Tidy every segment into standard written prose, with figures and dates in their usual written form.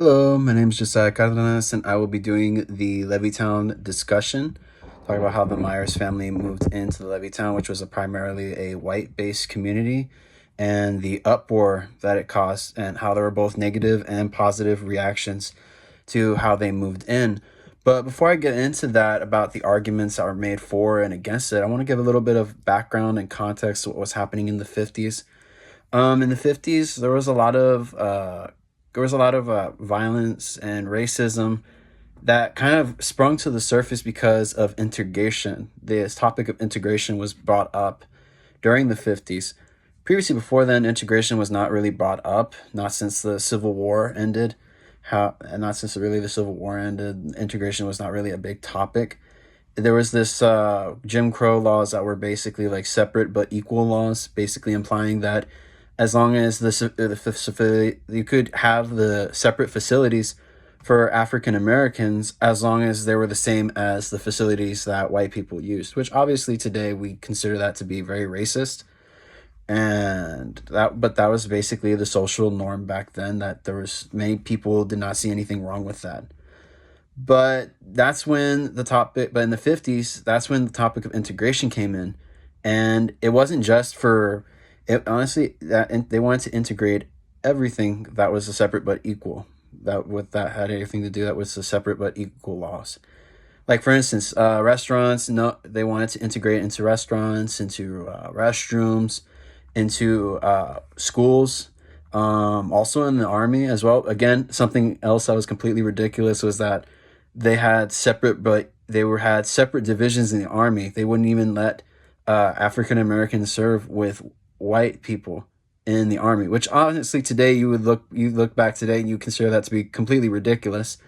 Hello, my name is Josiah Cardenas, and I will be doing the Levittown discussion, talking about how the Myers family moved into Levittown, which was primarily a white-based community, and the uproar that it caused, and how there were both negative and positive reactions to how they moved in. But before I get into that, about the arguments that were made for and against it, I want to give a little bit of background and context to what was happening in the 50s. In the 50s, there was a lot of violence and racism that kind of sprung to the surface because of integration. This topic of integration was brought up during the 50s. Previously, before then, integration was not really brought up, not since the Civil War ended. Not since really the Civil War ended, integration was not really a big topic. There was this Jim Crow laws that were basically like separate but equal laws, basically implying that as long as you could have the separate facilities for African Americans, as long as they were the same as the facilities that white people used, which obviously today we consider that to be very racist. But that was basically the social norm back then, that there was many people did not see anything wrong with that. But in the 50s, that's when the topic of integration came in. And it wasn't just for it, honestly, they wanted to integrate everything that was a separate but equal. That had anything to do that was a separate but equal laws. Like for instance, restaurants. No, they wanted to integrate into restaurants, into restrooms, into schools. Also in the army as well. Again, something else that was completely ridiculous was that they had separate divisions in the army. They wouldn't even let African Americans serve with white people in the army, which honestly today you look back today and you consider that to be completely ridiculous.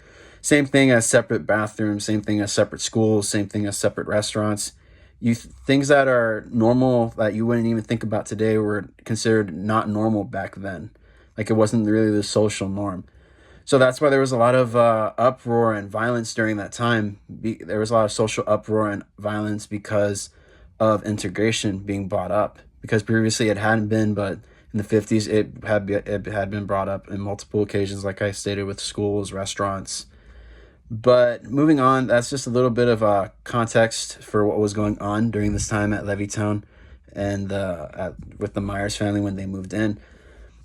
Same thing as separate bathrooms, same thing as separate schools, same thing as separate restaurants. Things that are normal that you wouldn't even think about today were considered not normal back then. Like it wasn't really the social norm. So that's why there was a lot of uproar and violence during that time. There was a lot of social uproar and violence because of integration being brought up. Because previously it hadn't been, but in the 50s it had been brought up in multiple occasions, like I stated, with schools, restaurants. But moving on, that's just a little bit of context for what was going on during this time at Levittown and with the Myers family when they moved in.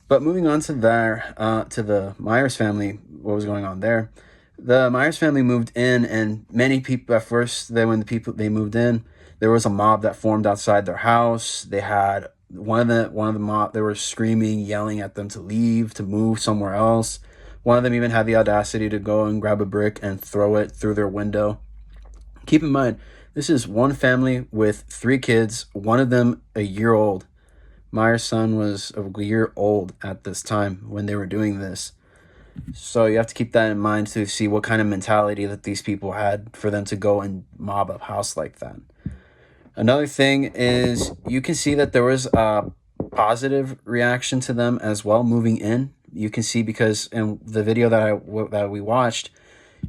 But moving on to the Myers family, what was going on there? The Myers family moved in, and many people at first, they moved in, there was a mob that formed outside their house. They had one of the mob. They were screaming, yelling at them to leave, to move somewhere else. One of them even had the audacity to go and grab a brick and throw it through their window. Keep in mind, this is one family with 3 kids, one of them a year old. Myers' son was a year old at this time when they were doing this. So you have to keep that in mind to see what kind of mentality that these people had for them to go and mob a house like that. Another thing is you can see that there was a positive reaction to them as well moving in. You can see because in the video that we watched,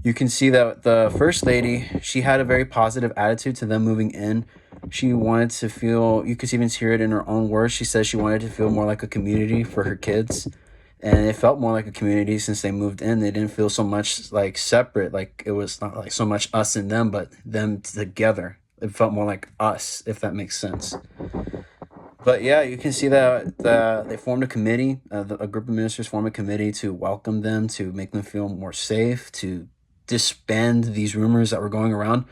you can see that the first lady, she had a very positive attitude to them moving in. She wanted to feel, you could even hear it in her own words. She says she wanted to feel more like a community for her kids. And it felt more like a community since they moved in. They didn't feel so much like separate, like it was not like so much us and them, but them together. It felt more like us, if that makes sense. But yeah, you can see that they formed a committee. A group of ministers formed a committee to welcome them, to make them feel more safe, to disband these rumors that were going around.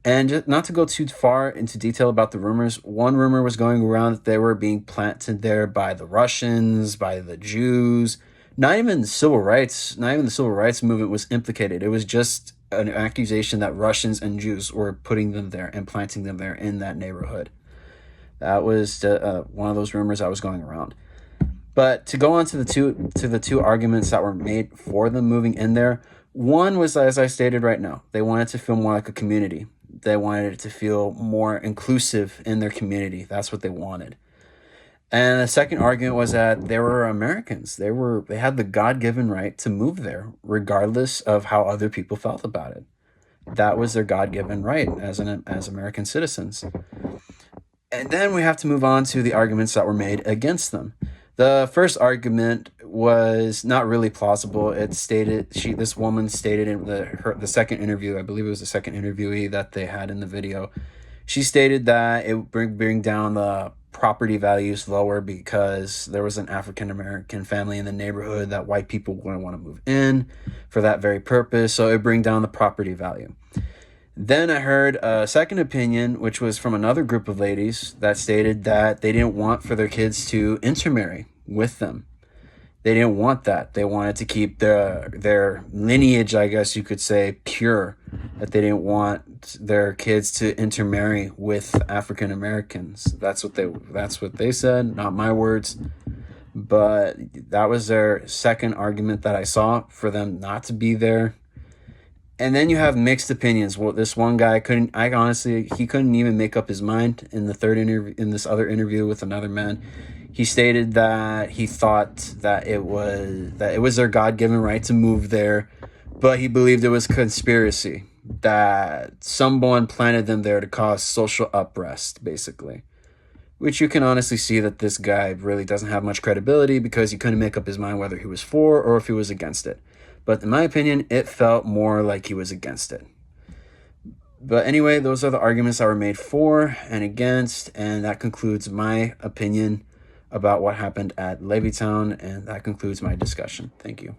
And just not to go too far into detail about the rumors, one rumor was going around that they were being planted there by the Russians, by the Jews. Not even the civil rights movement was implicated. It was just an accusation that Russians and Jews were putting them there and planting them there in that neighborhood. That was one of those rumors that was going around. But to go on to the two arguments that were made for them moving in there, one was, as I stated right now, they wanted to feel more like a community. They wanted it to feel more inclusive in their community. That's what they wanted. And the second argument was that they were Americans. They had the God-given right to move there, regardless of how other people felt about it. That was their God-given right as American citizens. And then we have to move on to the arguments that were made against them. The first argument was not really plausible. It stated this woman stated in the second interview, I believe it was the second interviewee that they had in the video. She stated that it would bring down the property values lower because there was an African American family in the neighborhood that white people wouldn't want to move in for that very purpose. So it would bring down the property value. Then I heard a second opinion, which was from another group of ladies that stated that they didn't want for their kids to intermarry with them. They didn't want that. They wanted to keep their lineage, I guess you could say, pure. That they didn't want their kids to intermarry with African Americans. That's what they said, not my words. But that was their second argument that I saw for them not to be there. And then you have mixed opinions. Well, this one guy he couldn't even make up his mind in the third interview, in this other interview with another man. He stated that he thought that it was their God-given right to move there, but he believed it was conspiracy, that someone planted them there to cause social unrest, basically. Which you can honestly see that this guy really doesn't have much credibility because he couldn't make up his mind whether he was for or if he was against it. But in my opinion, it felt more like he was against it. But anyway, those are the arguments that were made for and against, and that concludes my opinion about what happened at Levittown, and that concludes my discussion. Thank you.